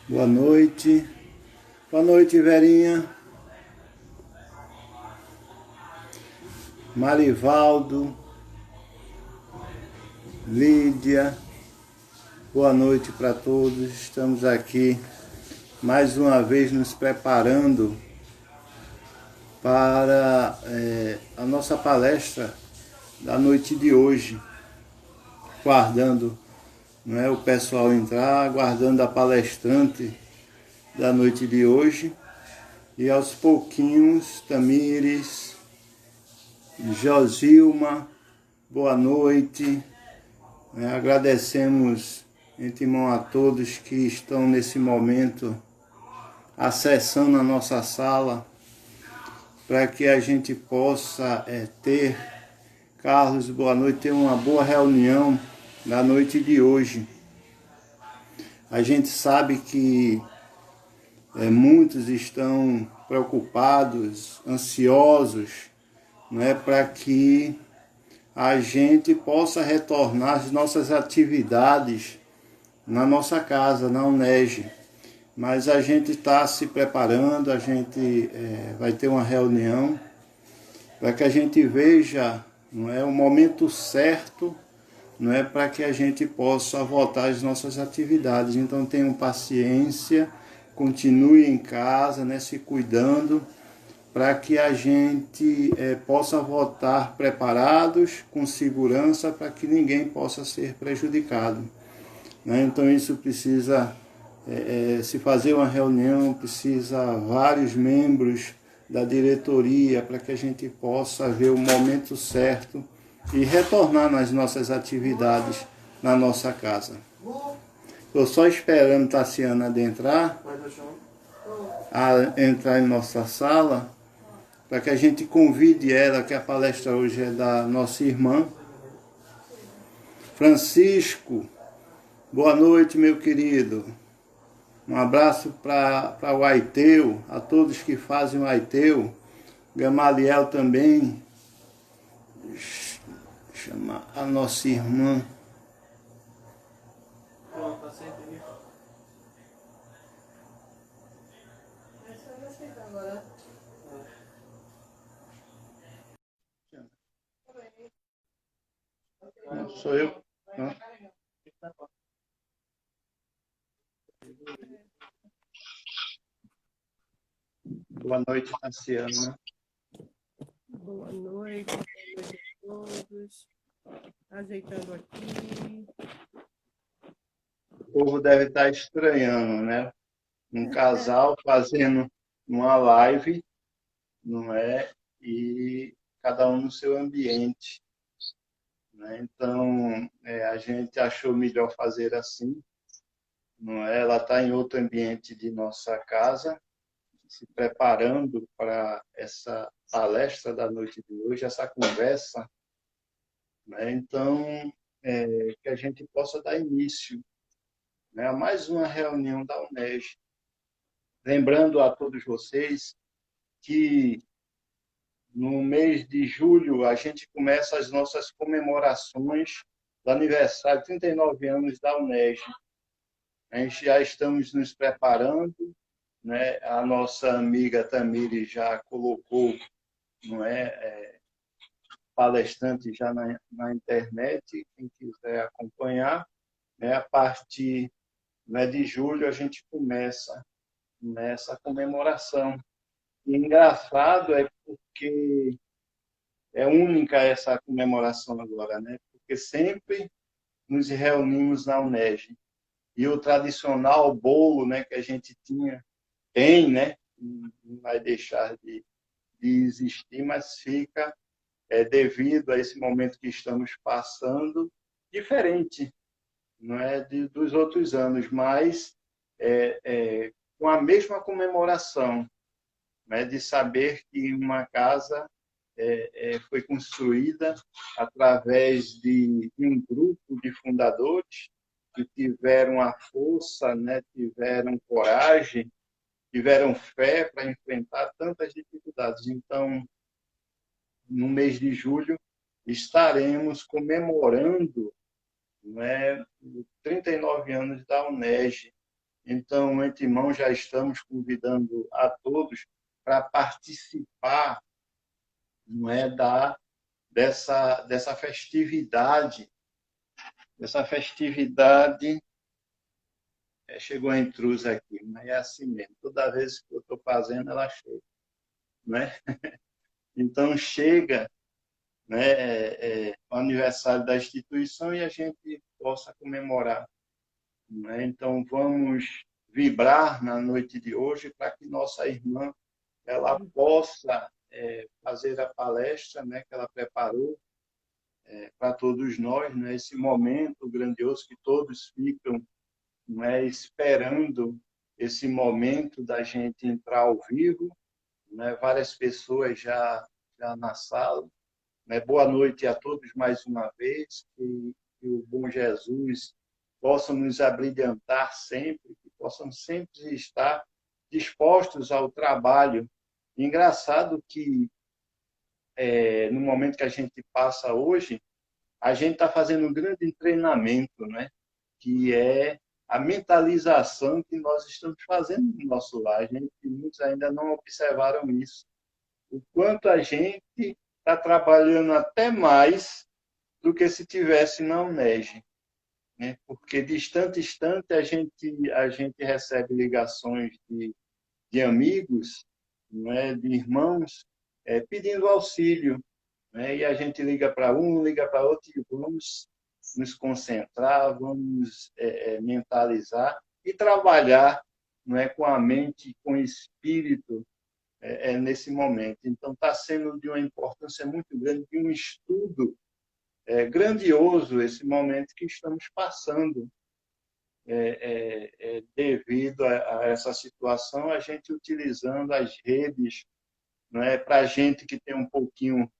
Boa noite. Boa noite, Verinha. Marivaldo, Lídia. Boa noite para todos. Estamos aqui mais uma vez nos preparando para a nossa palestra da noite de hoje, guardando, não é, o pessoal entrar, aguardando a palestrante da noite de hoje. E aos pouquinhos, Tamires, Josilma, boa noite. Agradecemos de antemão a todos que estão nesse momento acessando a nossa sala para que a gente possa ter, Carlos, boa noite, ter uma boa reunião na noite de hoje. A gente sabe que muitos estão preocupados, ansiosos, né, para que a gente possa retornar às nossas atividades na nossa casa, na UNEG. Mas a gente está se preparando, a gente vai ter uma reunião para que a gente veja, não é, o momento certo, não é, para que a gente possa voltar às nossas atividades. Então tenham paciência, continue em casa, né, se cuidando, para que a gente possa voltar preparados, com segurança, para que ninguém possa ser prejudicado. Né? Então isso precisa se fazer uma reunião, precisa vários membros da diretoria para que a gente possa ver o momento certo e retornar nas nossas atividades na nossa casa. Estou só esperando Tassiana adentrar, entrar em nossa sala, para que a gente convide ela, que a palestra hoje é da nossa irmã. Francisco, boa noite, meu querido. Um abraço para o Aiteu, a todos que fazem o Aiteu. Gamaliel também. Chamar a nossa irmã. Não, sou eu. Não. Boa noite, Tassiana. Boa noite a todos. Ajeitando aqui. O povo deve estar estranhando, né? Um casal fazendo uma live, não é? E cada um no seu ambiente. Né? Então, a gente achou melhor fazer assim. Não é? Ela está em outro ambiente de nossa casa, se preparando para essa palestra da noite de hoje, essa conversa. Né? Então, que a gente possa dar início, né, a mais uma reunião da UNEG. Lembrando a todos vocês que no mês de julho a gente começa as nossas comemorações do aniversário, 39 anos da UNEG. A gente já estamos nos preparando, né? A nossa amiga Tamiri já colocou, não palestrante já na internet, quem quiser acompanhar, né? A partir, né, de julho a gente começa nessa comemoração. E engraçado é porque é única essa comemoração agora, né? Porque sempre nos reunimos na UNEG. E o tradicional bolo, né, que a gente tem, né? Não vai deixar de existir, mas fica, devido a esse momento que estamos passando, diferente, não é, dos outros anos, mas com a mesma comemoração, né, de saber que uma casa foi construída através de um grupo de fundadores que tiveram a força, né, tiveram coragem, tiveram fé para enfrentar tantas dificuldades. Então, no mês de julho, estaremos comemorando, né, os 39 anos da UNEG. Então, antemão, já estamos convidando a todos para participar, não é, dessa festividade. Essa festividade, chegou a intrusa aqui, mas é assim mesmo. Toda vez que eu estou fazendo, ela chega. Né? Então, chega, né, o aniversário da instituição e a gente possa comemorar. Né? Então, vamos vibrar na noite de hoje para que nossa irmã ela possa fazer a palestra, né, que ela preparou para todos nós, né, esse momento grandioso que todos ficam, né, esperando esse momento da gente entrar ao vivo, né, várias pessoas já na sala. Né? Boa noite a todos mais uma vez, que o bom Jesus possa nos abrilhantar sempre, que possamos sempre estar dispostos ao trabalho. Engraçado que, no momento que a gente passa hoje, a gente está fazendo um grande treinamento, né? Que é a mentalização que nós estamos fazendo no nosso lar. A gente, muitos ainda não observaram isso. O quanto a gente está trabalhando até mais do que se tivesse na UNEG, né? Porque de instante em instante a gente recebe ligações de amigos, né, de irmãos, pedindo auxílio, né? E a gente liga para um, liga para outro e vamos nos concentrar, vamos mentalizar e trabalhar, não é, com a mente, com o espírito nesse momento. Então, está sendo de uma importância muito grande, de um estudo grandioso esse momento que estamos passando. Devido a essa situação, a gente utilizando as redes, não é, para a gente que tem um pouquinho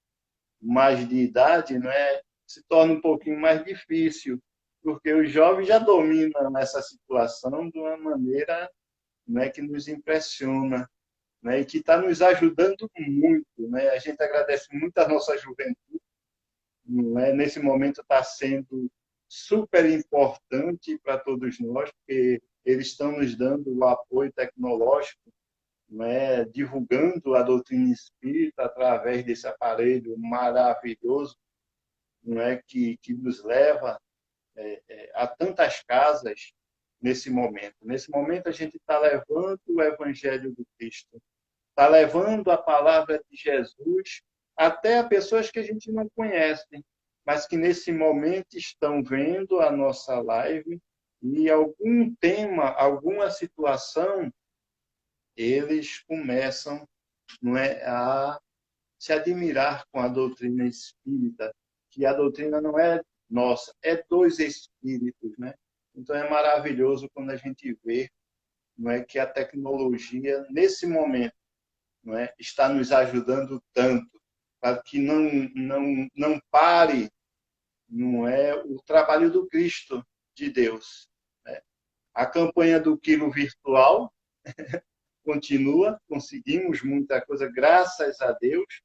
mais de idade, não é, se torna um pouquinho mais difícil, porque os jovens já dominam essa situação de uma maneira, não é, que nos impressiona, né, e que está nos ajudando muito. Né? A gente agradece muito a nossa juventude, não é? Nesse momento está sendo super importante para todos nós, porque eles estão nos dando o apoio tecnológico, não é? Divulgando a doutrina espírita através desse aparelho maravilhoso, não é? Que nos leva a tantas casas nesse momento. Nesse momento, a gente está levando o Evangelho do Cristo, está levando a palavra de Jesus até a pessoas que a gente não conhece, mas que nesse momento estão vendo a nossa live e algum tema, alguma situação, eles começam, não é, a se admirar com a doutrina espírita, que a doutrina não é nossa, é dos espíritos, né? Então é maravilhoso quando a gente vê, não é, que a tecnologia nesse momento, não é, está nos ajudando tanto para que não pare, não é, o trabalho do Cristo de Deus. Né? A campanha do quilo virtual continua, conseguimos muita coisa, graças a Deus,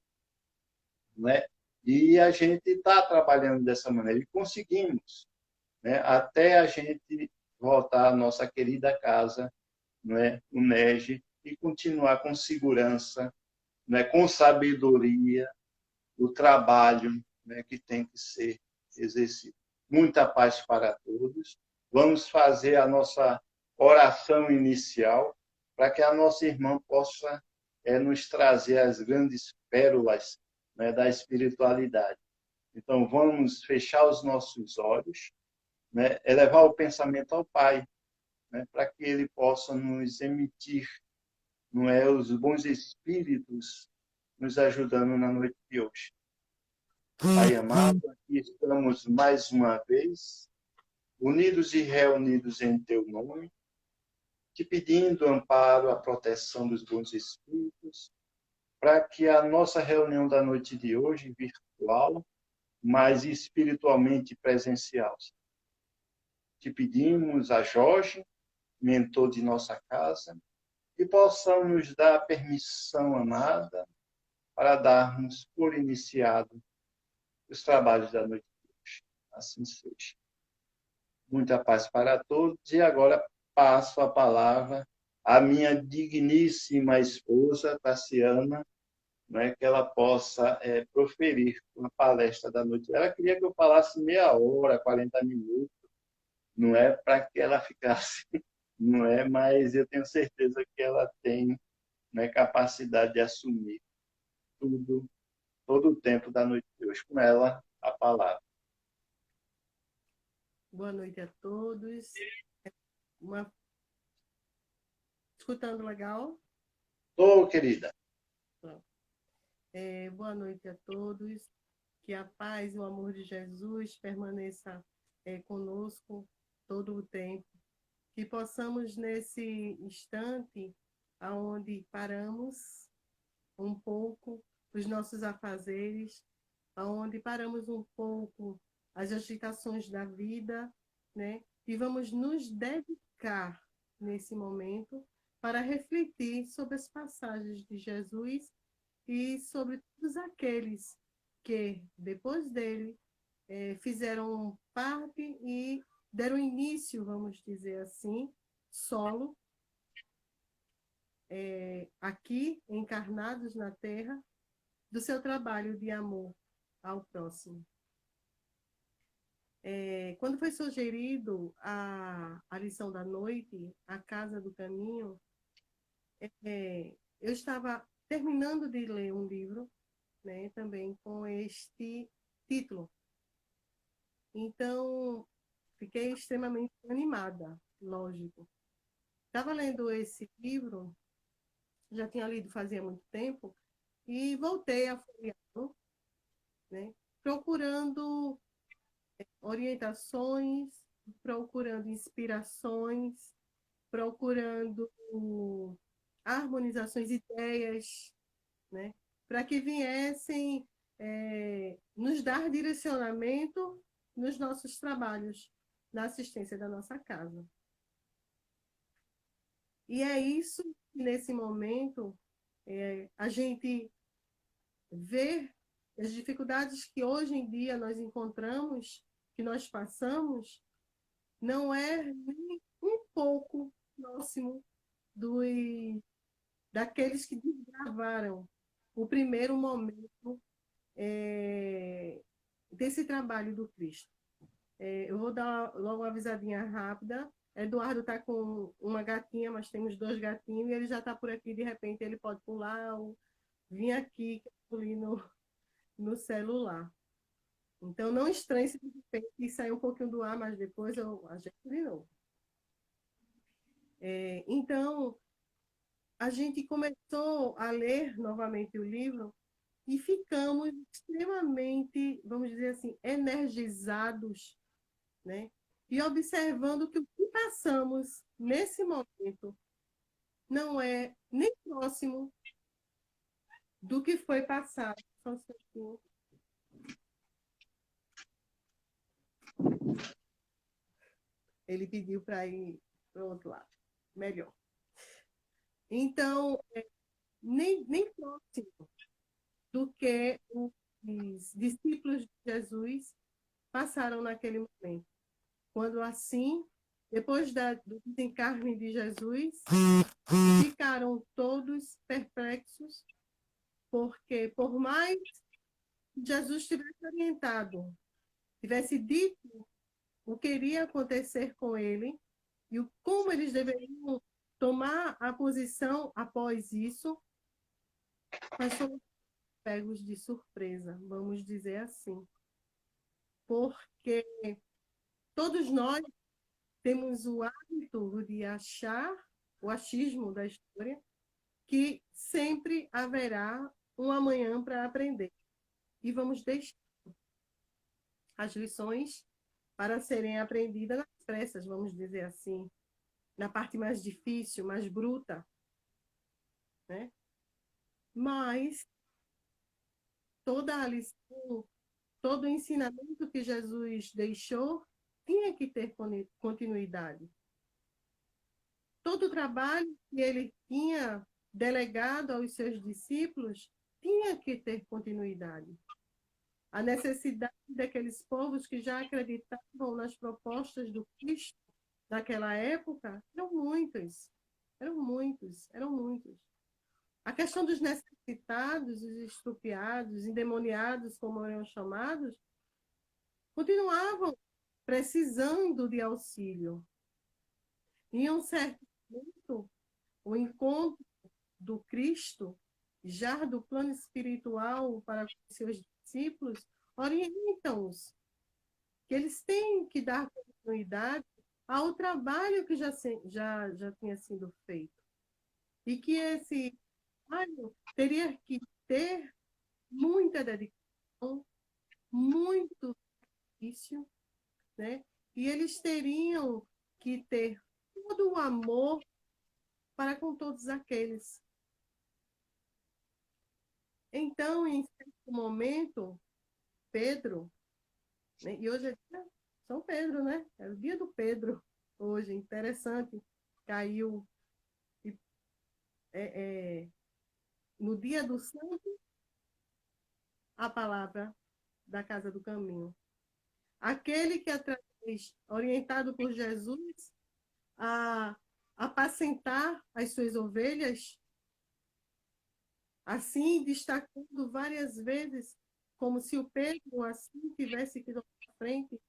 né? E a gente está trabalhando dessa maneira e conseguimos, né? Até a gente voltar à nossa querida casa, né? O NEG, e continuar com segurança, né? Com sabedoria, o trabalho, né? Que tem que ser exercido. Muita paz para todos. Vamos fazer a nossa oração inicial para que a nossa irmã possa nos trazer as grandes pérolas, né, da espiritualidade. Então, vamos fechar os nossos olhos, né, elevar o pensamento ao Pai, né, para que Ele possa nos emitir, não é, os bons espíritos nos ajudando na noite de hoje. Pai amado, aqui estamos mais uma vez, unidos e reunidos em Teu nome, te pedindo amparo, a proteção dos bons espíritos, para que a nossa reunião da noite de hoje, virtual, mas espiritualmente presencial. Te pedimos a Jorge, mentor de nossa casa, que possam nos dar a permissão amada para darmos por iniciado os trabalhos da noite de hoje. Assim seja. Muita paz para todos. E agora passo a palavra à minha digníssima esposa, Tassiana, né, que ela possa proferir uma palestra da noite. Ela queria que eu falasse meia hora, 40 minutos, não é para que ela ficasse, não é, mas eu tenho certeza que ela tem, né, capacidade de assumir tudo, todo o tempo da noite de hoje. Com ela, a palavra. Boa noite a todos. Uma... Escutando legal? Tô, querida. Boa noite a todos. Que a paz e o amor de Jesus permaneça conosco todo o tempo. Que possamos, nesse instante, aonde paramos um pouco os nossos afazeres, aonde paramos um pouco as agitações da vida, né? E vamos nos dedicar nesse momento para refletir sobre as passagens de Jesus e sobre todos aqueles que, depois dele, fizeram parte e deram início, vamos dizer assim, solo, aqui, encarnados na Terra, do seu trabalho de amor ao próximo. Quando foi sugerido a lição da noite, A Casa do Caminho, eu estava terminando de ler um livro, né, também com este título. Então, fiquei extremamente animada, lógico. Estava lendo esse livro, já tinha lido fazia muito tempo, e voltei a folheá-lo, né, procurando orientações, procurando inspirações, procurando harmonizações, ideias, né, para que viessem nos dar direcionamento nos nossos trabalhos, na assistência da nossa casa. E é isso que, nesse momento, a gente vê as dificuldades que hoje em dia nós encontramos, que nós passamos, não é nem um pouco próximo daqueles que desgravaram o primeiro momento desse trabalho do Cristo. Eu vou dar logo uma avisadinha rápida. Eduardo está com uma gatinha, mas temos 2 gatinhos, e ele já está por aqui, de repente ele pode pular ou vir aqui no celular. Então, não estranhe se de repente sair um pouquinho do ar, mas depois eu ajeito de novo. Então, a gente começou a ler novamente o livro e ficamos extremamente, vamos dizer assim, energizados, né? E observando que o que passamos nesse momento não é nem próximo do que foi passado. Só um pouquinho. Ele pediu para ir para o outro lado. Melhor. Então, nem próximo do que os discípulos de Jesus passaram naquele momento. Quando assim, depois do desencarne de Jesus, ficaram todos perplexos, porque por mais que Jesus tivesse orientado, tivesse dito o que iria acontecer com ele e como eles deveriam tomar a posição após isso, nós fomos pegos de surpresa, vamos dizer assim. Porque todos nós temos o hábito de achar, o achismo da história, que sempre haverá um amanhã para aprender. E vamos deixar as lições para serem aprendidas nas pressas, vamos dizer assim, na parte mais difícil, mais bruta, né? Mas toda a lição, todo o ensinamento que Jesus deixou tinha que ter continuidade. Todo o trabalho que ele tinha delegado aos seus discípulos tinha que ter continuidade. A necessidade daqueles povos que já acreditavam nas propostas do Cristo naquela época eram muitos, eram muitos, eram muitos. A questão dos necessitados, os estrupiados, endemoniados, como eram chamados, continuavam precisando de auxílio. Em um certo momento, o encontro do Cristo, já do plano espiritual para seus discípulos, orientam-os que eles têm que dar continuidade ao trabalho que já tinha sido feito. E que esse trabalho teria que ter muita dedicação, muito sacrifício, né? E eles teriam que ter todo o amor para com todos aqueles. Então, em certo momento, Pedro, né? E hoje é dia São Pedro, né? É o dia do Pedro, hoje, interessante. Caiu é, é, no dia do santo a palavra da Casa do Caminho. Aquele que, orientado por Jesus a apacentar as suas ovelhas, assim destacando várias vezes, como se o Pedro assim tivesse que ir à frente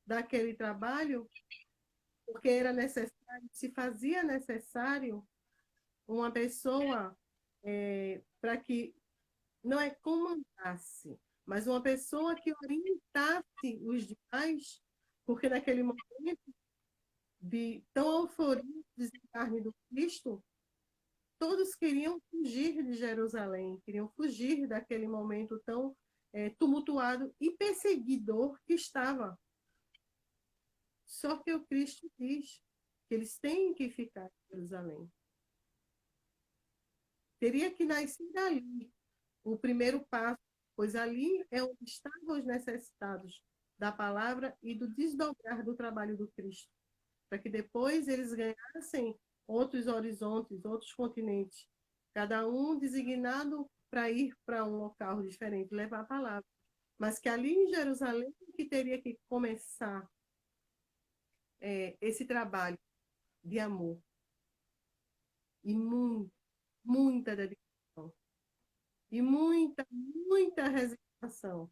daquele trabalho, porque era necessário, se fazia necessário uma pessoa para que não é comandasse, mas uma pessoa que orientasse os demais, porque naquele momento de tão euforia do desencarne do Cristo, todos queriam fugir de Jerusalém, queriam fugir daquele momento tão tumultuado e perseguidor que estava. Só que o Cristo diz que eles têm que ficar em Jerusalém. Teria que nascer dali o primeiro passo, pois ali é onde estavam os necessitados da palavra e do desdobrar do trabalho do Cristo, para que depois eles ganhassem outros horizontes, outros continentes, cada um designado para ir para um local diferente, levar a palavra. Mas que ali em Jerusalém que teria que começar esse trabalho de amor e muita dedicação e muita resignação.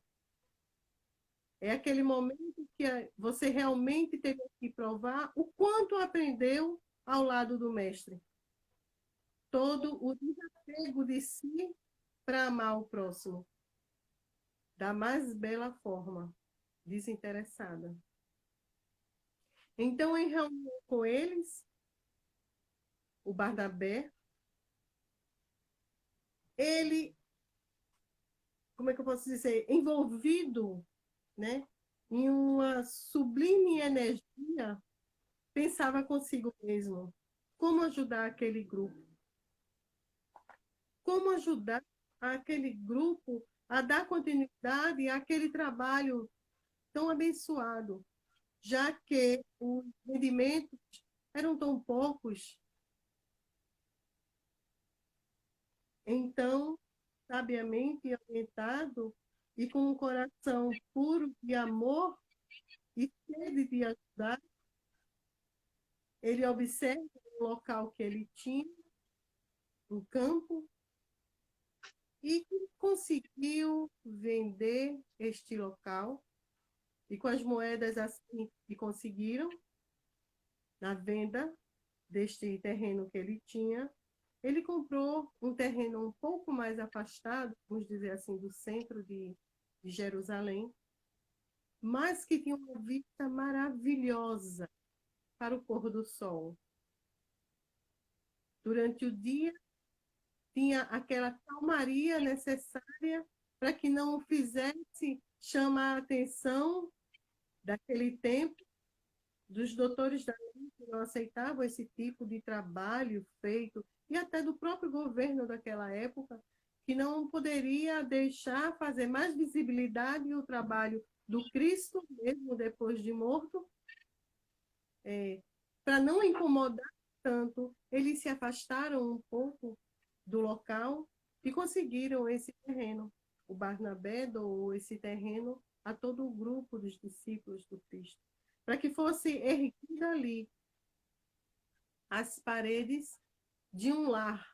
É aquele momento que você realmente teve que provar o quanto aprendeu ao lado do mestre. Todo o desapego de si para amar o próximo, da mais bela forma, desinteressada. Então, em reunião com eles, o Barnabé, ele, como é que eu posso dizer, envolvido, né, em uma sublime energia, pensava consigo mesmo, como ajudar aquele grupo? Como ajudar aquele grupo a dar continuidade àquele trabalho tão abençoado, já que os rendimentos eram tão poucos. Então, sabiamente orientado e com um coração puro de amor e sede de ajudar, ele observa o local que ele tinha, o campo, e conseguiu vender este local. E com as moedas assim que conseguiram, na venda deste terreno que ele tinha, ele comprou um terreno um pouco mais afastado, vamos dizer assim, do centro de Jerusalém, mas que tinha uma vista maravilhosa para o pôr do sol. Durante o dia, tinha aquela calmaria necessária para que não fizesse chamar a atenção daquele tempo dos doutores da lei que não aceitavam esse tipo de trabalho feito, e até do próprio governo daquela época, que não poderia deixar fazer mais visibilidade o trabalho do Cristo, mesmo depois de morto, para não incomodar tanto, eles se afastaram um pouco do local e conseguiram esse terreno. O Barnabé doou esse terreno a todo o grupo dos discípulos do Cristo, para que fosse erguida ali as paredes de um lar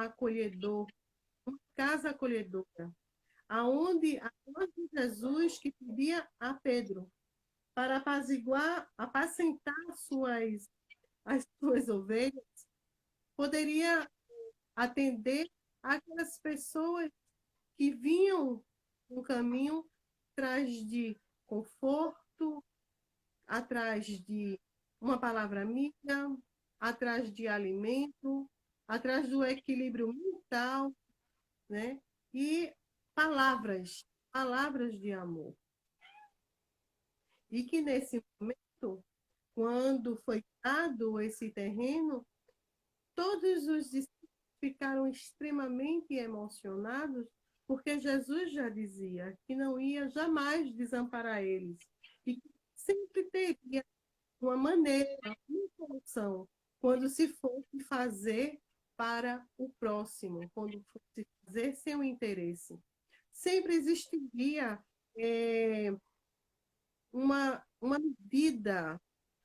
acolhedor, uma casa acolhedora, aonde a voz de Jesus que pedia a Pedro para apaziguar, apacentar as suas ovelhas, poderia atender aquelas pessoas que vinham no caminho atrás de conforto, atrás de uma palavra amiga, atrás de alimento, atrás do equilíbrio mental, né? E palavras de amor. E que nesse momento, quando foi dado esse terreno, todos os discípulos ficaram extremamente emocionados, porque Jesus já dizia que não ia jamais desamparar eles e que sempre teria uma maneira, uma solução, quando se fosse fazer para o próximo, quando fosse fazer seu interesse. Sempre existiria é, uma medida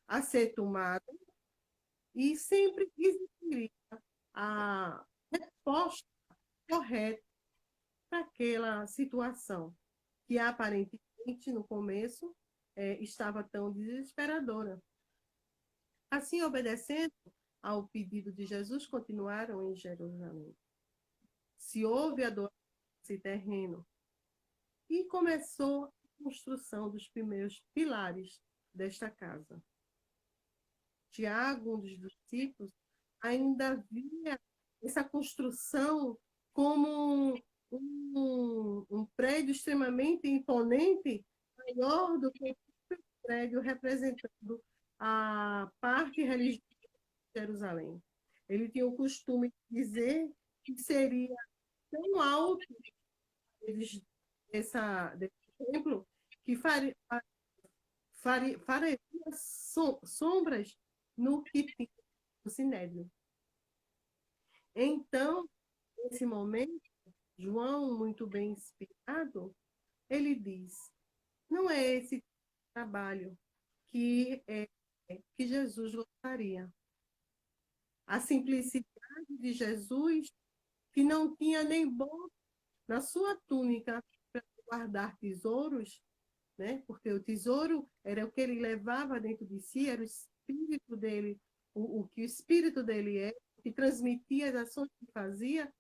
a ser tomada e sempre existiria a resposta correta para aquela situação que aparentemente no começo estava tão desesperadora. Assim, obedecendo ao pedido de Jesus, continuaram em Jerusalém. Se houve a doação desse terreno e começou a construção dos primeiros pilares desta casa. Tiago, um dos discípulos, ainda via essa construção como um prédio extremamente imponente, maior do que o prédio representando a parte religiosa de Jerusalém. Ele tinha o costume de dizer que seria tão alto desse templo que faria sombras no que tinha no Sinédrio. Então, nesse momento, João, muito bem inspirado, ele diz: não é esse trabalho que Jesus gostaria. A simplicidade de Jesus, que não tinha nem bolsa na sua túnica para guardar tesouros, né? Porque o tesouro era o que ele levava dentro de si, era o espírito dele, o que o espírito dele é, que transmitia as ações que fazia,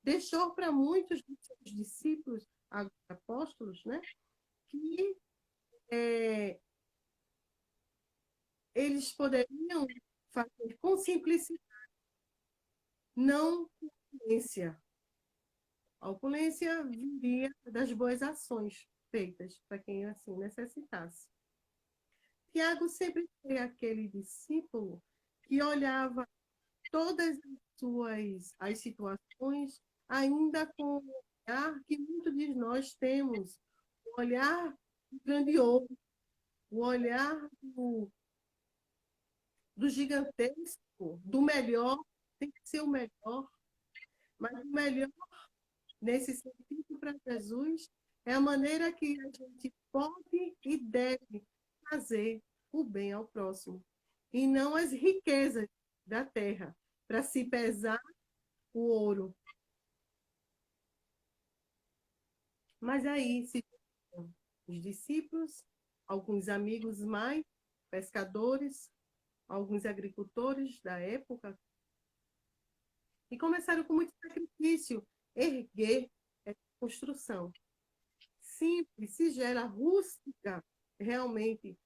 deixou para muitos dos seus discípulos, apóstolos, né? Que eles poderiam fazer com simplicidade, não com opulência. A opulência viria das boas ações feitas para quem assim necessitasse. Tiago sempre foi aquele discípulo que olhava todas as situações ainda com o olhar que muitos de nós temos, o olhar grandioso, o olhar do gigantesco, do melhor, tem que ser o melhor, mas o melhor nesse sentido para Jesus é a maneira que a gente pode e deve fazer o bem ao próximo, e não as riquezas da terra, para se pesar o ouro. Mas aí se os discípulos, alguns amigos mais, pescadores, alguns agricultores da época, e começaram com muito sacrifício erguer essa construção. Simples, sigela, rústica, realmente,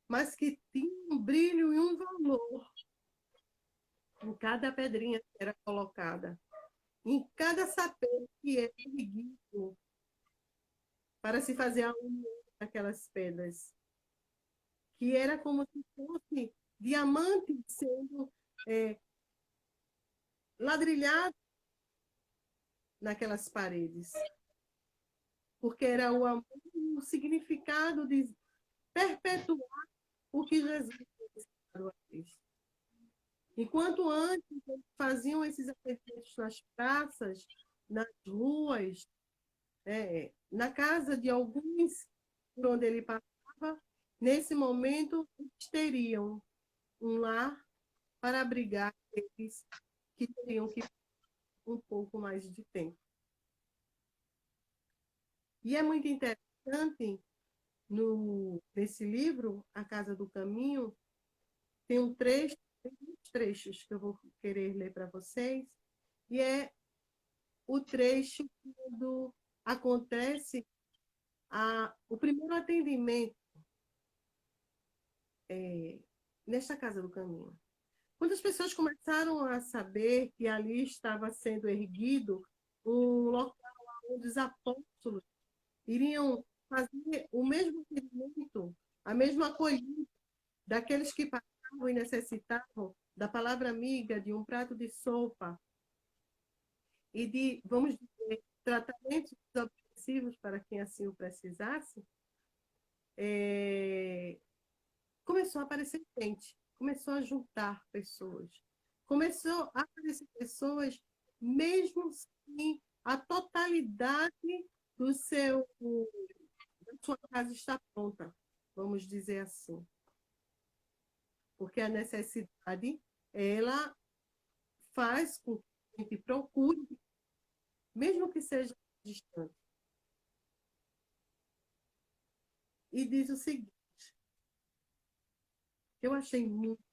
mas que tinha um brilho e um valor em cada pedrinha que era colocada, em cada sapê que era erguido para se fazer a união daquelas pedras, que era como se fosse diamante sendo ladrilhado naquelas paredes, porque era o amor, o significado de perpetuar o que Jesus fez. Enquanto antes eles faziam esses eventos nas praças, nas ruas, na casa de alguns por onde ele passava, nesse momento eles teriam um lar para abrigar aqueles que teriam que um pouco mais de tempo. E é muito interessante, nesse livro, A Casa do Caminho, tem tem uns trechos que eu vou querer ler para vocês, e é o trecho quando acontece o primeiro atendimento nesta Casa do Caminho. Quando as pessoas começaram a saber que ali estava sendo erguido um local onde os apóstolos iriam fazer o mesmo atendimento, a mesma acolhida daqueles que passavam e necessitavam da palavra amiga, de um prato de sopa e de, vamos dizer, tratamentos obsessivos para quem assim o precisasse, começou a aparecer gente, começou a juntar pessoas, começou a aparecer pessoas mesmo sem a totalidade do da sua casa está pronta, vamos dizer assim. Porque a necessidade, ela faz com que a gente procure, mesmo que seja distante. E diz o seguinte, eu achei muito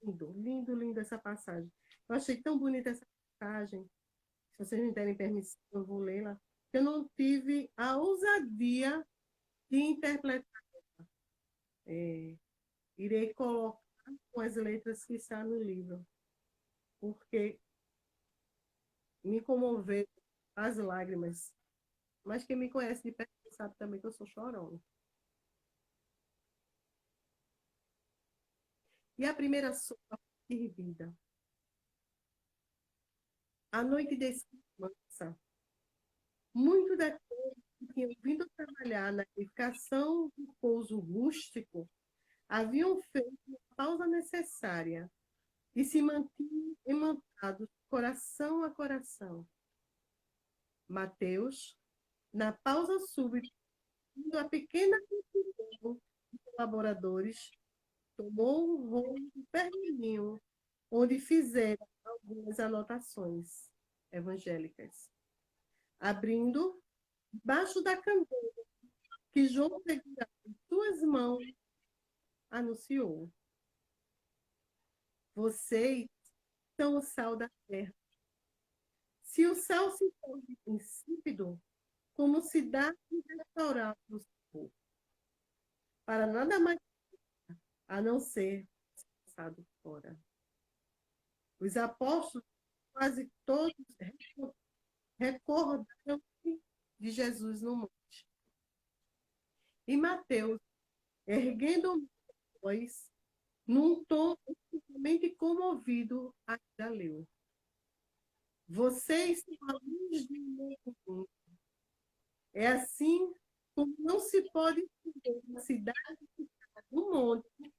lindo, lindo, lindo essa passagem. Eu achei tão bonita essa passagem. Se vocês me derem permissão, eu vou lê-la. Eu não tive a ousadia de interpretar. Irei colocar com as letras que estão no livro, porque me comoveu as lágrimas. Mas quem me conhece de perto sabe também que eu sou chorona. E a primeira sopa fervida. A noite descia mansa. Muito daqueles que tinham vindo trabalhar na edificação do pouso rústico haviam feito a pausa necessária e se mantinham imantados coração a coração. Mateus, na pausa súbita, a pequena multidão de colaboradores, tomou um rolo de pergaminho onde fizeram algumas anotações evangélicas. Abrindo, debaixo da candeia que João segurava em suas mãos, anunciou: vocês são o sal da terra. Se o sal se torna insípido, como se dá de restaurar o sabor? Para nada mais a não ser passado fora. Os apóstolos, quase todos, recordaram-se de Jesus no monte. E Mateus, erguendo a voz, num tom extremamente comovido, ainda leu: vocês são a luz do mundo. É assim como não se pode esconder uma cidade que está no monte,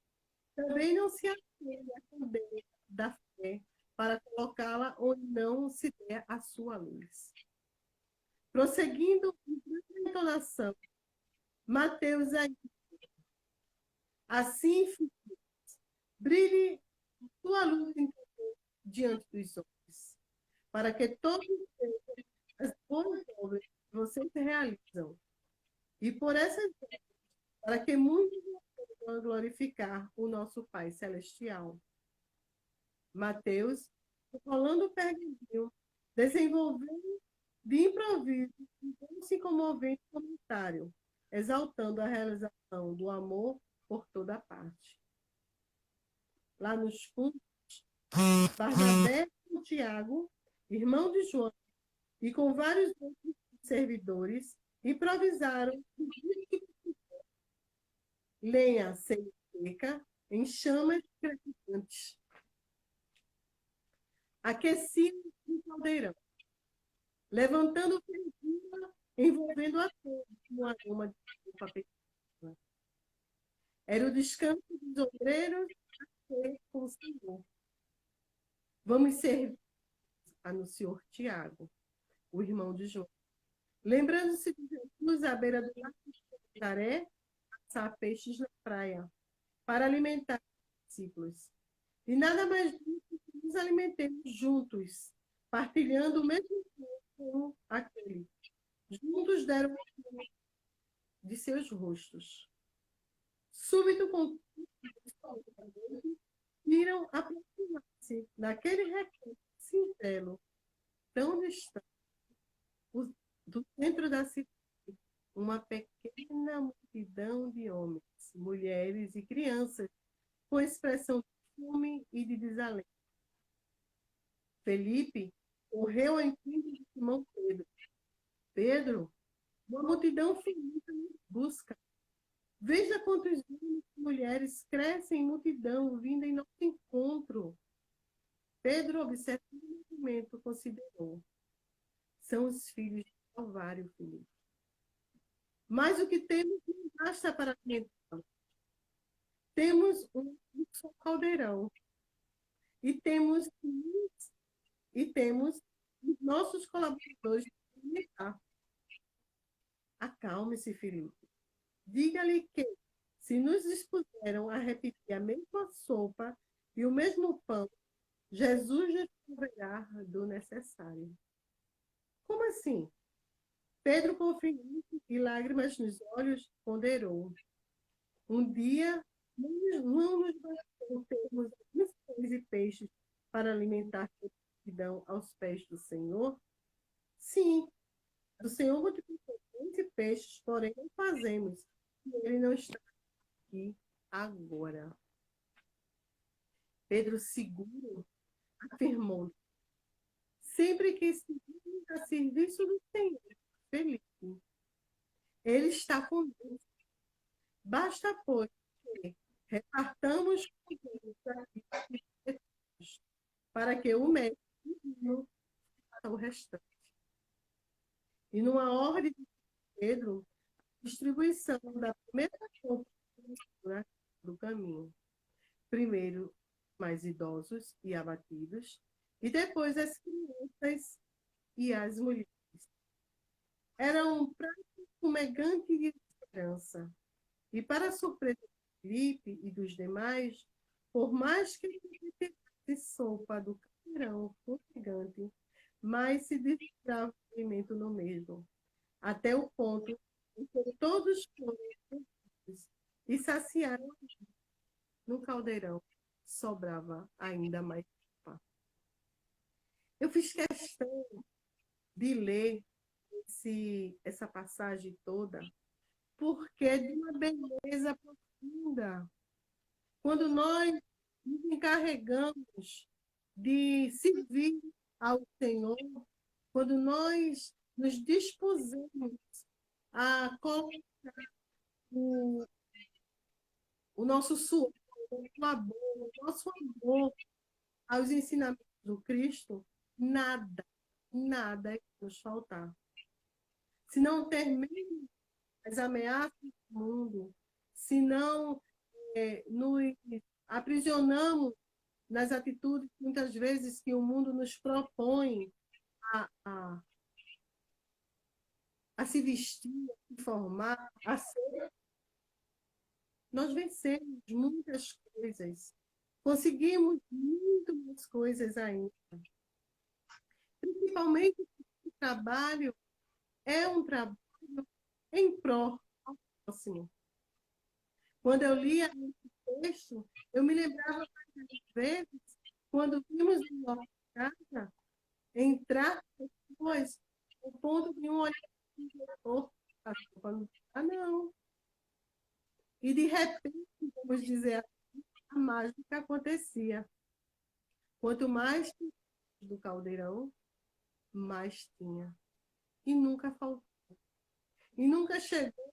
também não se acende a candeia da fé para colocá-la onde não se der a sua luz. Prosseguindo em entonação, Mateus aí, assim brilhe sua luz diante dos homens, para que todos vejam as boas obras que vocês realizam. E por essas para que muitos possam glorificar o nosso Pai Celestial. Mateus, rolando o pergaminho, desenvolvendo de improviso um se comovente comentário, exaltando a realização do amor por toda parte. Lá nos fundos, Barnabé e Tiago, irmão de João, e com vários outros servidores, improvisaram lenha seca em chamas crepitantes. Aqueciam um caldeirão, levantando fervura, envolvendo a todos com aroma de papel. Era o descanso dos obreiros com o Senhor. Vamos servir, anunciou Tiago, o irmão de João. Lembrando-se de Jesus à beira do lago de Nazaré, caçar peixes na praia, para alimentar os discípulos. E nada mais justo que nos alimentemos juntos, partilhando o mesmo pão com aquele. Juntos deram de seus rostos. Súbito, com viram aproximar-se daquele recanto singelo, tão distante, do centro da cidade, uma pequena multidão de homens, mulheres e crianças, com expressão de fome e de desalento. Felipe correu ao encontro de Simão Pedro. Pedro, uma multidão finita nos busca. Veja quantos homens e mulheres crescem em multidão, vindo em nosso encontro. Pedro, observando o movimento, considerou: são os filhos de Calvário, Felipe. Mas o que temos não basta para alimentá-los. Temos um só caldeirão e temos os nossos colaboradores para alimentar. Acalme-se, Felipe. Diga-lhe que, se nos dispuseram a repetir a mesma sopa e o mesmo pão, Jesus nos proverá do necessário. Como assim? Pedro, confiante e lágrimas nos olhos, ponderou. Um dia não nos bastou termos alguns pães e peixes para alimentar a multidão aos pés do Senhor? Sim, do Senhor multiplicou pães e peixes, porém não fazemos, e ele não está aqui agora. Pedro seguro afirmou: sempre que estivemos a serviço do Senhor, Felipe, ele está conosco. Basta, pois, que repartamos com Deus para que o mestre faça o restante. E numa ordem de Pedro, distribuição da primeira compra do caminho. Primeiro, mais idosos e abatidos, e depois as crianças e as mulheres. Era um prato fumegante de esperança. E para a surpresa de Felipe e dos demais, por mais que ele tivesse sopa do camarão fumegante, mas se desejava o alimento no mesmo, até o ponto em que todos foram e saciaram no caldeirão, sobrava ainda mais sopa. Eu fiz questão de ler essa passagem toda, porque é de uma beleza profunda. Quando nós nos encarregamos de servir ao Senhor, quando nós nos dispusemos a colocar o, o nosso suor, o labor, o nosso amor aos ensinamentos do Cristo, nada, nada é nos faltar. Se não termine as ameaças do mundo, se não nos aprisionamos nas atitudes, muitas vezes, que o mundo nos propõe a, a, a se vestir, a se formar, a ser, nós vencemos muitas coisas, conseguimos muito mais coisas ainda. Principalmente o trabalho é um trabalho em prol ao próximo. Quando eu lia esse texto, eu me lembrava várias vezes, quando vimos em nossa casa entrar pessoas ao ponto de um olhar não. E de repente, vamos dizer, a mágica acontecia. Quanto mais do caldeirão, mais tinha. E nunca faltou. E nunca chegou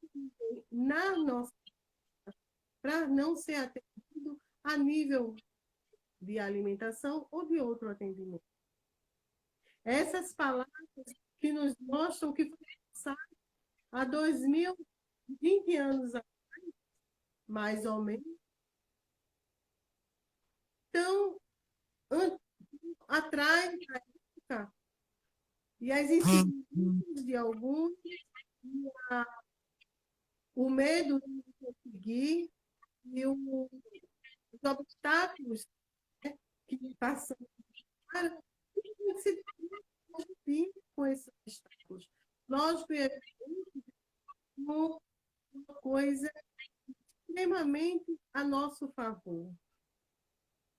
na nossa para não ser atendido a nível de alimentação ou de outro atendimento. Essas palavras que nos mostram que foi passado há 2020 anos atrás, mais ou menos, tão atrás da época, e as inseguranças de alguns, o medo de não conseguir, e os obstáculos que passaram se divertir com esses obstáculos. Lógico, é uma coisa extremamente a nosso favor.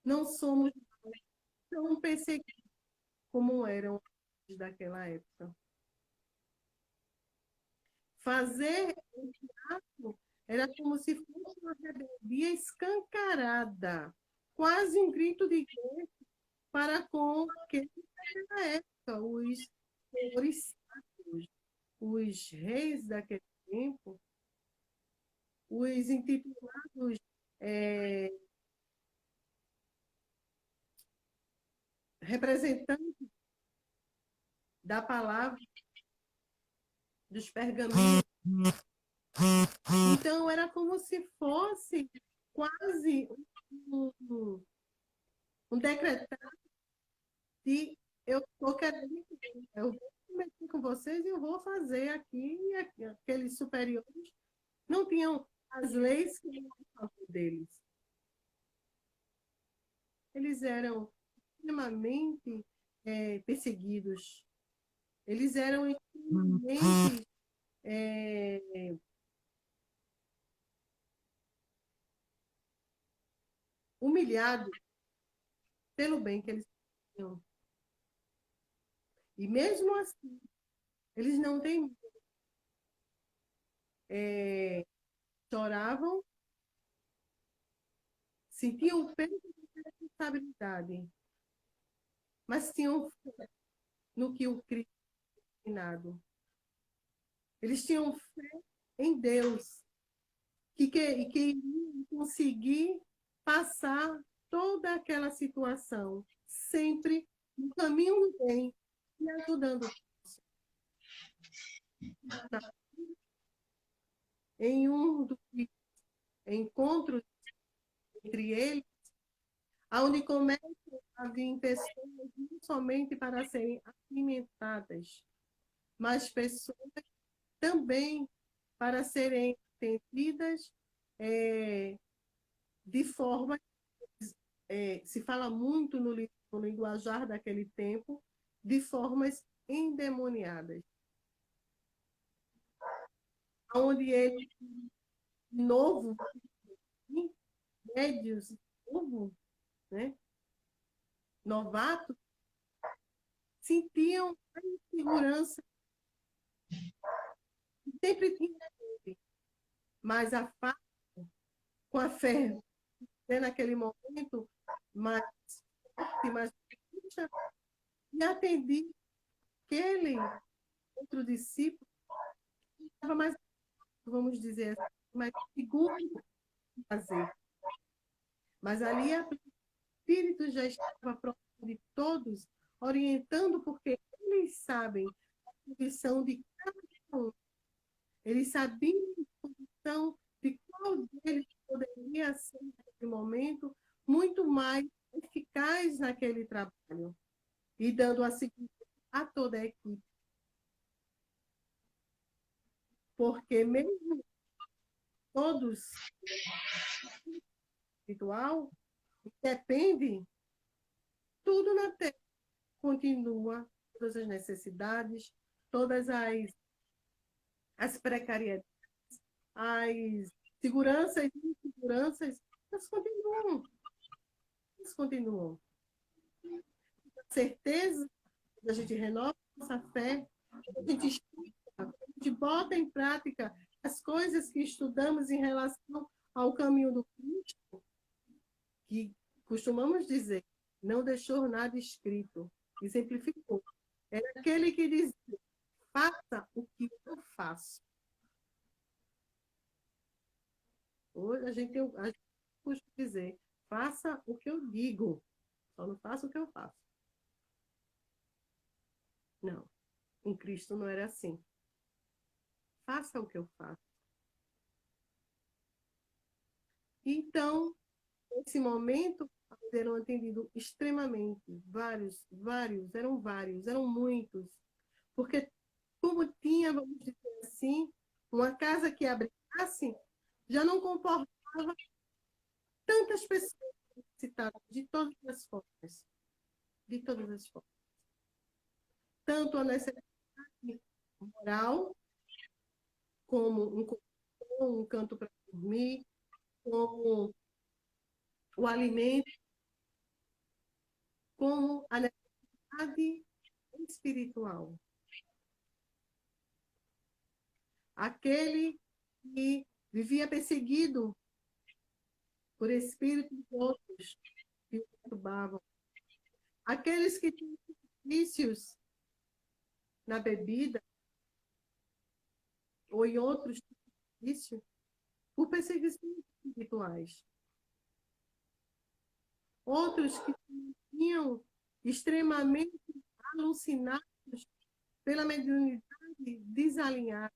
Não somos tão perseguidos como eram daquela época. Fazer o teatro era como se fosse uma rebeldia escancarada, quase um grito de guerra para com aqueles daquela época, os senhores sacros, os reis daquele tempo, os intitulados representantes da palavra, dos pergaminhos. Então, era como se fosse quase um decretado de eu estou querendo, eu vou mexer com vocês e eu vou fazer aqui, e aqueles superiores não tinham as leis que eram a favor deles. Eles eram extremamente perseguidos. Eles eram extremamente humilhados pelo bem que eles tinham. E mesmo assim, eles não têm choravam, sentiam o peso da responsabilidade, mas tinham fé no que o Cristo tinha ensinado. Eles tinham fé em Deus, que iriam conseguir passar toda aquela situação, sempre no caminho do bem e ajudando. Em um dos encontros entre eles, onde começam a vir pessoas não somente para serem alimentadas, mas pessoas também para serem atendidas de forma, se fala muito no linguajar daquele tempo, de formas endemoniadas. Onde ele, novo, médios, novo, né? Novato, sentiam a insegurança. Sempre tinha ele, mas a fé, com a fé, naquele momento, mais forte, mais puxa, e atendi aquele outro discípulo que estava mais, vamos dizer assim, mais seguro de fazer. Mas ali a Espírito já estava próximo de todos, orientando, porque eles sabem a condição de cada um. Eles sabiam a condição de qual deles poderia ser, naquele momento, muito mais eficaz naquele trabalho. E dando a segurança a toda a equipe. Porque mesmo todos espiritual, depende, tudo na Terra continua, todas as necessidades, todas as precariedades, as seguranças e inseguranças, elas continuam. Elas continuam. A certeza que a gente renova nossa fé, a gente estuda, a gente bota em prática as coisas que estudamos em relação ao caminho do Cristo, que costumamos dizer, não deixou nada escrito, exemplificou. Era aquele que dizia, faça o que eu faço. Hoje a gente costuma dizer, faça o que eu digo, só não faça o que eu faço. Não, em Cristo não era assim. Faça o que eu faço. Então, nesse momento, eram atendidos extremamente, eram muitos, porque como tinha, vamos dizer assim, uma casa que abrigasse, já não comportava tantas pessoas, necessitados de todas as formas, de todas as formas. Tanto a necessidade moral, como um canto para dormir, como o alimento, como a necessidade espiritual. Aquele que vivia perseguido por espíritos outros que o perturbavam. Aqueles que tinham vícios na bebida ou em outros vícios por perseguições espirituais. Outros que tinham extremamente alucinados pela mediunidade desalinhada.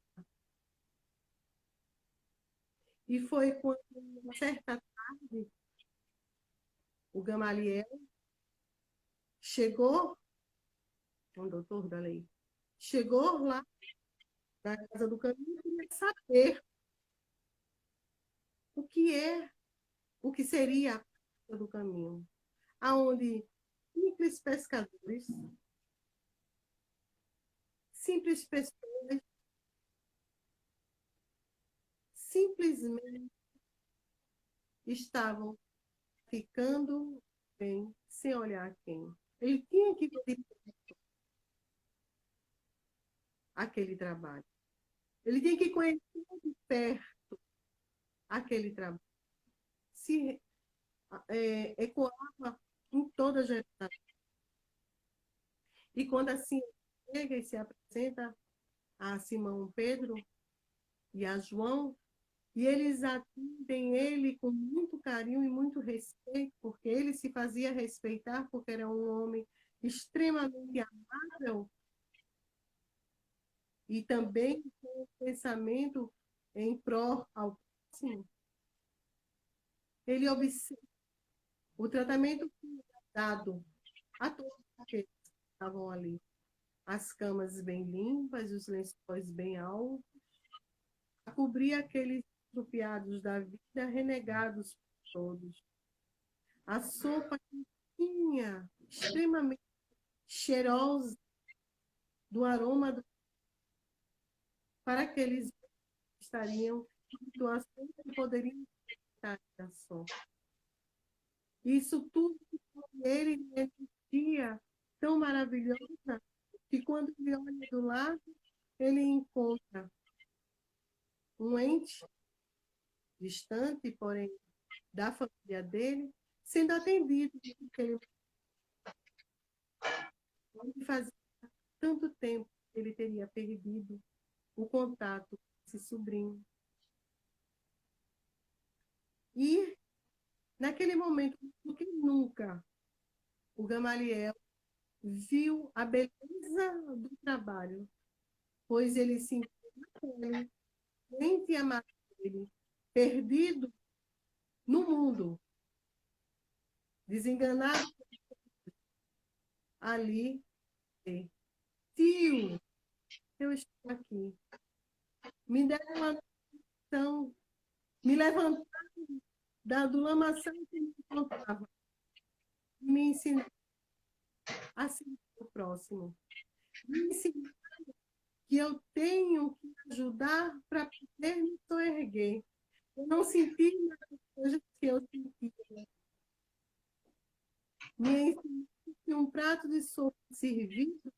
E foi quando, uma certa tarde, o Gamaliel chegou, um doutor da lei, chegou lá na Casa do Caminho e queria saber o que seria a Casa do Caminho, aonde simples pessoas, simplesmente estavam ficando bem, sem olhar quem. Ele tinha que ver aquele trabalho. Ele tinha que conhecer de perto aquele trabalho. Se ecoava em toda a geração. E quando assim chega e se apresenta a Simão Pedro e a João, e eles atendem ele com muito carinho e muito respeito, porque ele se fazia respeitar, porque era um homem extremamente amável e também com um pensamento em pró ao próximo. Ele observa o tratamento dado a todos aqueles que estavam ali. As camas bem limpas, os lençóis bem altos, a cobrir aqueles estrupiados da vida, renegados por todos. A sopa tinha extremamente cheirosa do aroma para aqueles que estariam em situações que poderiam estar a sopa. Isso tudo ele existia tão maravilhosa que quando ele olha do lado, ele encontra um ente distante, porém da família dele, sendo atendido, porque ele fazia tanto tempo que ele teria perdido o contato com esse sobrinho. E, naquele momento, do que nunca, o Gamaliel viu a beleza do trabalho, pois ele se encontrou frente a dele, perdido no mundo, desenganado ali. Tio, eu estou aqui. Me deram uma noção, me levantaram do lamaçal que me encontrava, me ensinaram a ser o próximo, me ensinaram que eu tenho que ajudar para poder me soerguer. Eu não senti nada coisas que eu sentia. Me ensinaram que um prato de sopa servido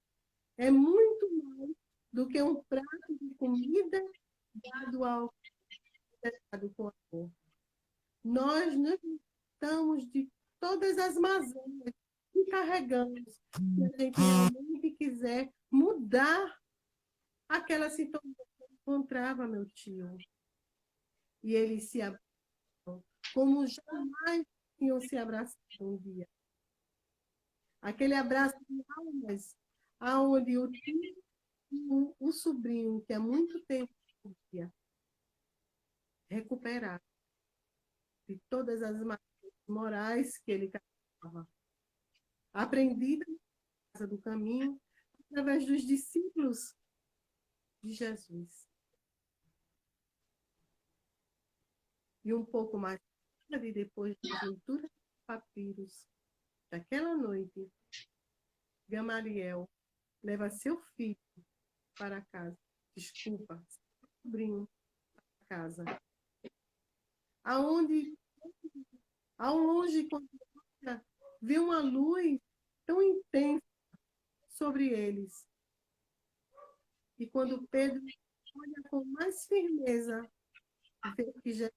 é muito mais do que um prato de comida dado ao dado com amor. Nós necessitamos de todas as mazelas que carregamos, se a gente realmente quiser mudar aquela situação que encontrava meu tio. E eles se abraçam como jamais tinham se abraçado um dia. Aquele abraço de almas, aonde o tio e o sobrinho, que há muito tempo podia recuperar de todas as morais que ele carregava, aprendida na casa do caminho, através dos discípulos de Jesus. E um pouco mais tarde, depois da aventura papiros daquela noite, Gamaliel leva seu filho para casa. Desculpa, seu sobrinho para casa. Aonde, ao longe, quando vê uma luz tão intensa sobre eles. E quando Pedro olha com mais firmeza, vê que Jesus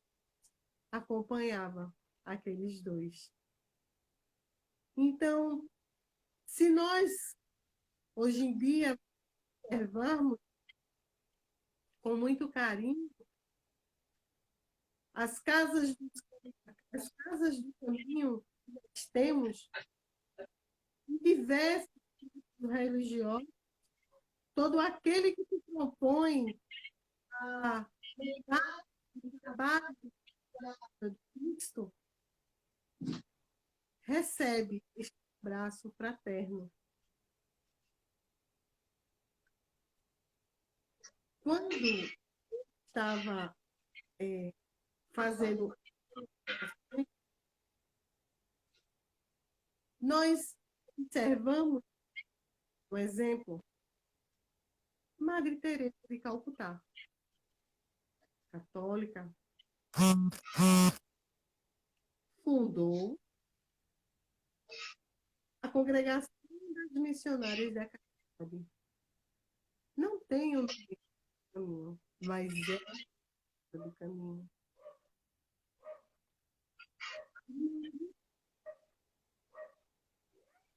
acompanhava aqueles dois. Então, se nós, hoje em dia, observarmos com muito carinho as casas do caminho que nós temos, em diversos religiosos, todo aquele que se propõe a mudar o trabalho de Cristo, recebe este abraço fraterno. Quando estava fazendo, nós observamos, por exemplo, Madre Teresa de Calcutá, católica, fundou a Congregação das Missionárias da Caridade. Não tem o nome do caminho, mas é do caminho.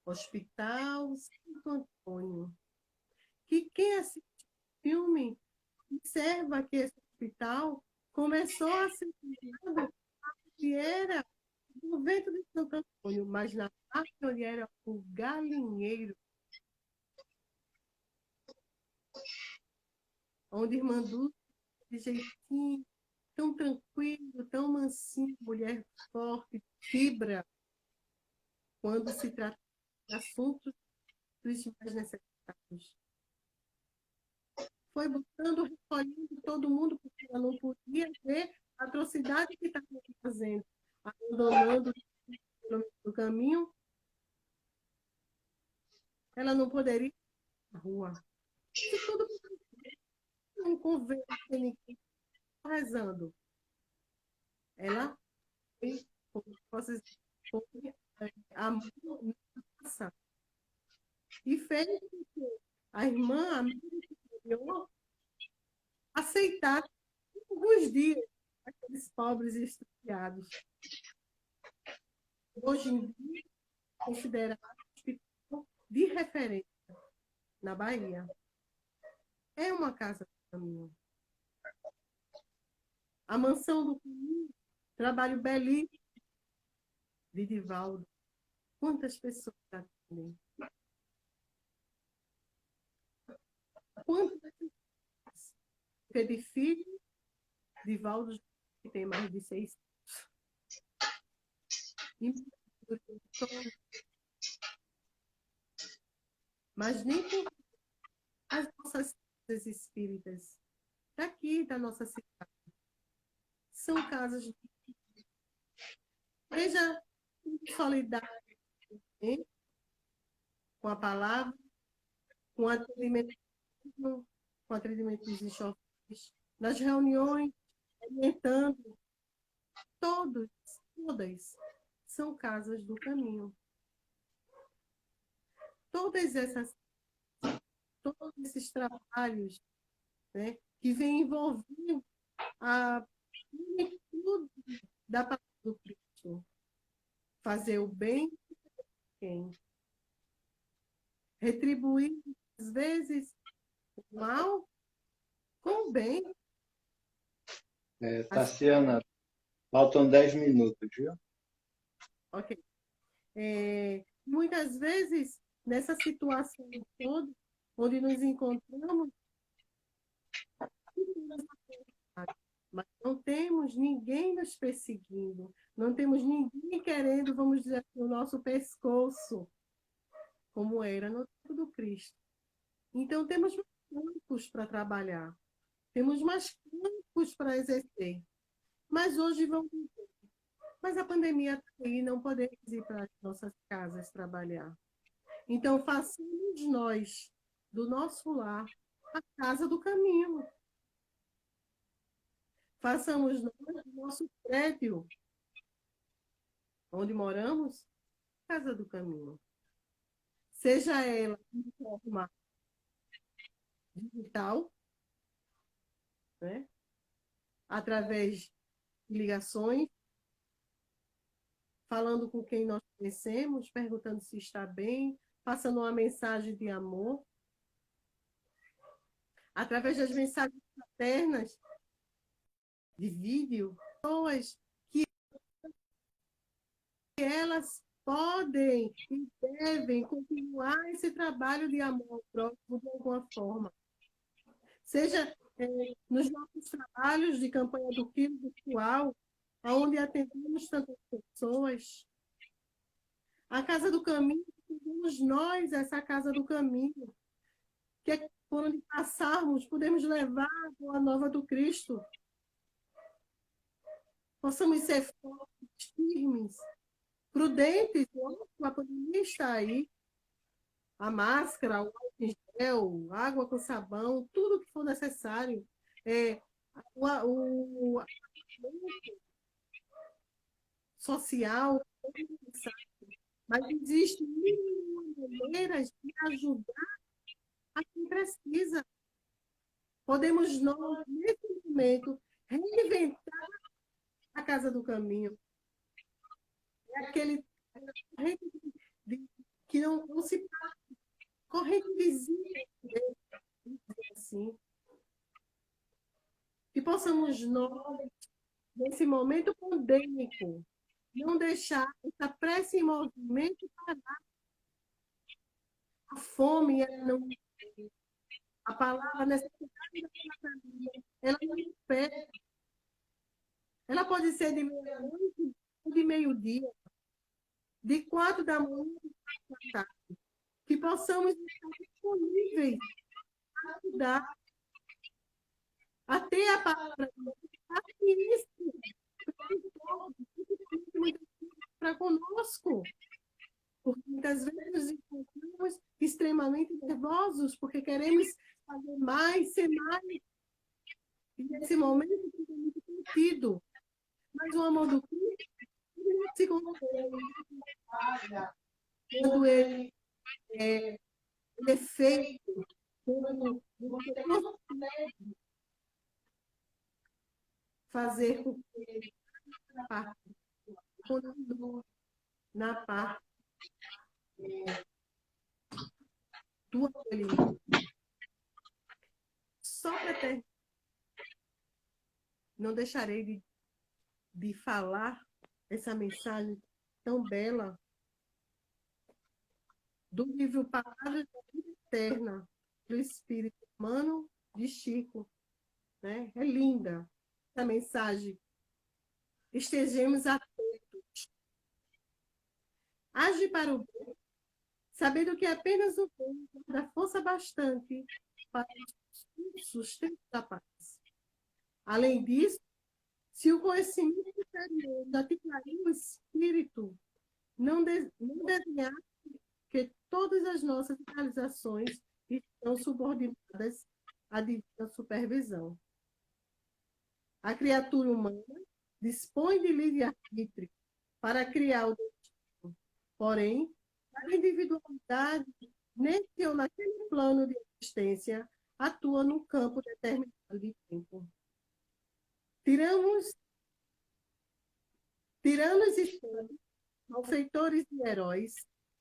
Hospital Santo Antônio. Que quem assiste o filme observa que esse hospital começou a ser criado que era o vento de Santo Antônio, mas na parte onde era o galinheiro, onde irmã Dulce, de jeitinho, tão tranquilo, tão mansinho, mulher forte, fibra, quando se trata de assuntos dos mais necessitados. Foi botando, recolhendo todo mundo, porque ela não podia ver a atrocidade que estava fazendo, abandonando no caminho. Ela não poderia ir na rua. Se tudo um convênio que ninguém está rezando. Ela foi, como posso dizer, foi a massa e fez com que a irmã, a mãe superior, aceitasse alguns dias aqueles pobres extraviados. Hoje em dia, considerado hospital de referência na Bahia. É uma casa do caminho. A mansão do caminho, trabalho belíssimo de Divaldo. Quantas pessoas atendem? Quantas pessoas? Porque de filho, Divaldo que tem mais de 6 mas nem por as nossas casas espíritas daqui da nossa cidade. São casas de... Veja solidária com a palavra, com atendimento de chofres, nas reuniões, alimentando. Todas são casas do caminho. Todos esses trabalhos, né, que vêm envolvendo a plenitude da palavra do Cristo. Fazer o bem a quem? Retribuir, às vezes, o mal com o bem. Tassiana, faltam 10 minutos, viu? Ok. Muitas vezes, nessa situação toda, onde nos encontramos, mas não temos ninguém nos perseguindo, não temos ninguém querendo, vamos dizer, o nosso pescoço, como era no tempo do Cristo. Então, temos mais campos para trabalhar, temos mais campos para exercer. Mas hoje vamos ver, Mas a pandemia está aí, não podemos ir para as nossas casas trabalhar. Então, façamos nós, do nosso lar, a casa do caminho. Façamos nós, do nosso prédio, onde moramos, casa do caminho. Seja ela de forma digital, né? Através de ligações, falando com quem nós conhecemos, perguntando se está bem, passando uma mensagem de amor, através das mensagens fraternas, de vídeo, pessoas que elas podem e devem continuar esse trabalho de amor ao próximo de alguma forma. Seja nos nossos trabalhos de campanha do quilo virtual, onde atendemos tantas pessoas. A Casa do Caminho, somos nós, essa Casa do Caminho, que é por onde passarmos, podemos levar a boa nova do Cristo. Possamos ser fortes, firmes, prudentes, a pandemia está aí. A máscara, o álcool em gel, água com sabão, tudo que for necessário. O social, mas existem maneiras de ajudar a quem precisa. Podemos nós, nesse momento, reinventar a Casa do Caminho. É aquele que não se corrente vizinha, assim. Que possamos nós, nesse momento pandêmico, não deixar essa pressa em movimento parar. A fome, a palavra, a necessidade da família, ela não impede. Ela pode ser de meia-noite ou de meio-dia, de 4 da manhã à tarde. Que possamos estar disponíveis para ajudar a ter a palavra para conosco. Porque muitas vezes nos encontramos extremamente nervosos, porque queremos fazer mais, ser mais. E nesse momento fica muito contido. Mas o amor do Cristo não se consegue. Quando ele é feito, quando você consegue fazer com que ele continue na parte do acolhimento. Só para ter. Não deixarei de falar essa mensagem tão bela do livro Palavras da Vida Eterna, do Espírito Humano de Chico. Né? É linda essa mensagem. Estejamos atentos. Age para o bem, sabendo que apenas o bem dá força bastante para o sustento da paz. Além disso, se o conhecimento interior da o espírito não desenhar que todas as nossas realizações estão subordinadas à divina supervisão. A criatura humana dispõe de livre-arbítrio para criar o destino. Porém, a individualidade, nesse ou naquele plano de existência, atua num campo determinado de tempo. Tiranos e malfeitores e heróis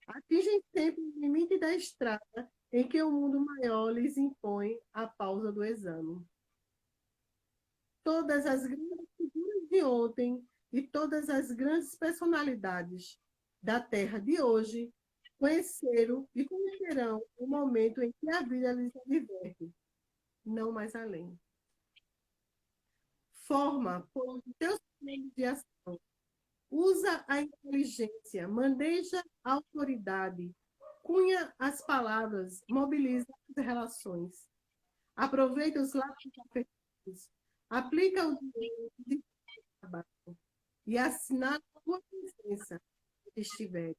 atingem sempre o limite da estrada em que o mundo maior lhes impõe a pausa do exame. Todas as grandes figuras de ontem e todas as grandes personalidades da Terra de hoje conheceram e conhecerão o momento em que a vida lhes adverte, não mais além. Forma, por teus planos de ação, usa a inteligência, maneja a autoridade, cunha as palavras, mobiliza as relações, aproveita os laços afetivos, aplica o dinheiro de trabalho e assinala tua presença estiver,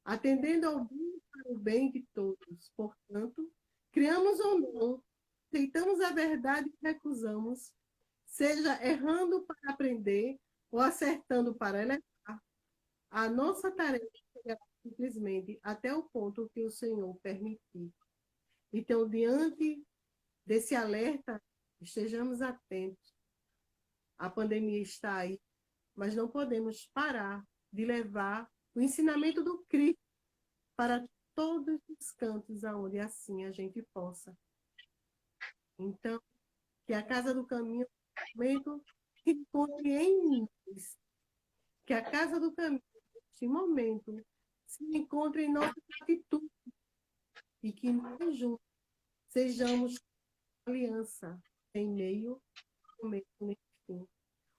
atendendo ao bem para o bem de todos. Portanto, criamos ou não, aceitamos a verdade e recusamos, seja errando para aprender ou acertando para elevar, a nossa tarefa chegará simplesmente até o ponto que o Senhor permitir. Então, diante desse alerta, estejamos atentos. A pandemia está aí, mas não podemos parar de levar o ensinamento do Cristo para todos os cantos aonde assim a gente possa. Então, que a Casa do Caminho momento se encontre em nós, que a Casa do Caminho, neste momento, se encontre em nossa atitude e que nós juntos sejamos aliança em meio ao meio fim.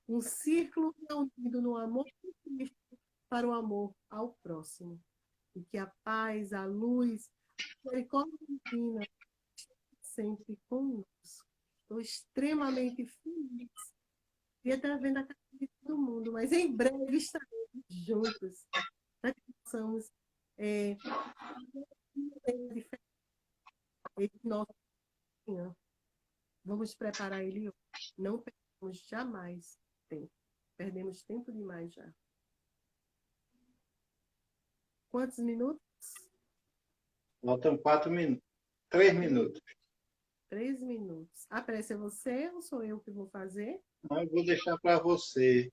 Um círculo reunido no amor de Cristo para o amor ao próximo. E que a paz, a luz, a misericórdia divina sempre conosco. Estou extremamente feliz de estar vendo a casa de todo mundo, mas em breve estaremos juntos para que possamos esse nosso manhã. Vamos preparar ele hoje. Não perdemos jamais tempo. Perdemos tempo demais já. Quantos minutos? Faltam 4 minutos. 3 minutos. 3 minutos. A prece é você ou sou eu que vou fazer? Então, eu vou deixar para você,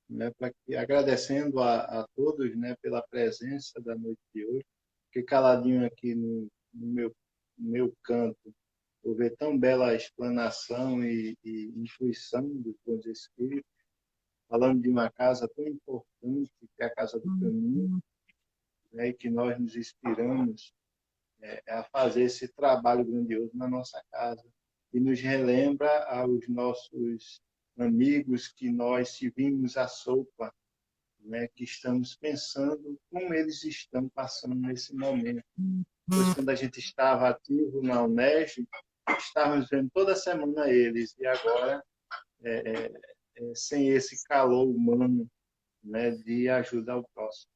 né, agradecendo a todos, né, pela presença da noite de hoje. Fiquei caladinho aqui no meu canto, por ver tão bela explanação e intuição dos bons espíritos, falando de uma casa tão importante, que é a Casa do Caminho, né, e que nós nos inspiramos a fazer esse trabalho grandioso na nossa casa. E nos relembra aos nossos amigos que nós servimos a sopa, né, que estamos pensando como eles estão passando nesse momento. Pois quando a gente estava ativo na UNESG, estávamos vendo toda semana eles, e agora, sem esse calor humano, né, de ajudar o próximo.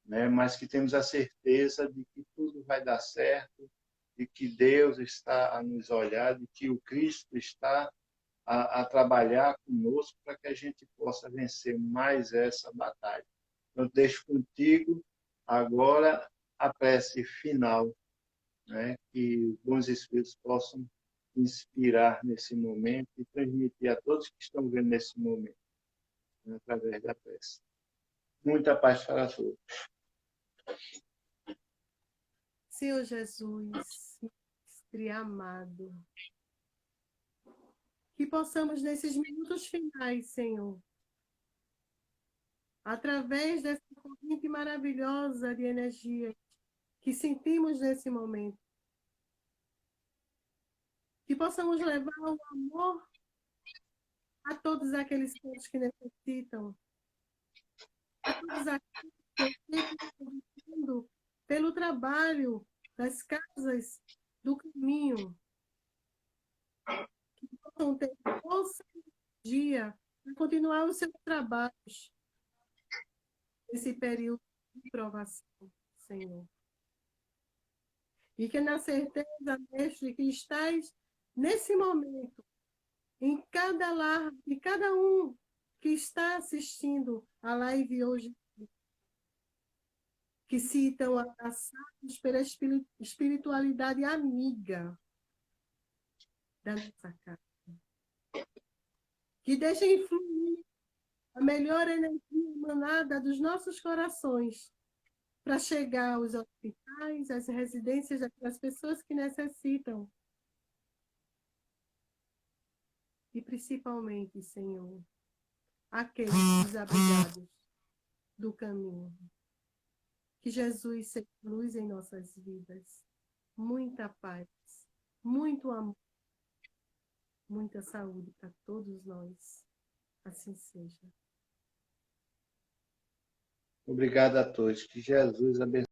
Né? Mas que temos a certeza de que tudo vai dar certo, de que Deus está a nos olhar, de que o Cristo está a trabalhar conosco para que a gente possa vencer mais essa batalha. Eu deixo contigo agora a prece final, né? Que os bons espíritos possam inspirar nesse momento e transmitir a todos que estão vendo nesse momento, né? Através da prece. Muita paz para todos. Senhor Jesus, Mestre amado, que possamos nesses minutos finais, Senhor, através dessa corrente maravilhosa de energia que sentimos nesse momento, que possamos levar o amor a todos aqueles que necessitam, a todos aqueles que estão lutando pelo trabalho das casas do caminho, que possam ter força e energia para continuar os seus trabalhos nesse período de provação, Senhor. E que na certeza, Mestre, que estás nesse momento, em cada lar, de cada um que está assistindo a live hoje, que se estão abraçados pela espiritualidade amiga da nossa casa. Que deixem fluir a melhor energia emanada dos nossos corações para chegar aos hospitais, às residências das pessoas que necessitam. E principalmente, Senhor, aqueles desabrigados do caminho. Que Jesus seja luz em nossas vidas. Muita paz, muito amor, muita saúde para todos nós. Assim seja. Obrigado a todos. Que Jesus abençoe.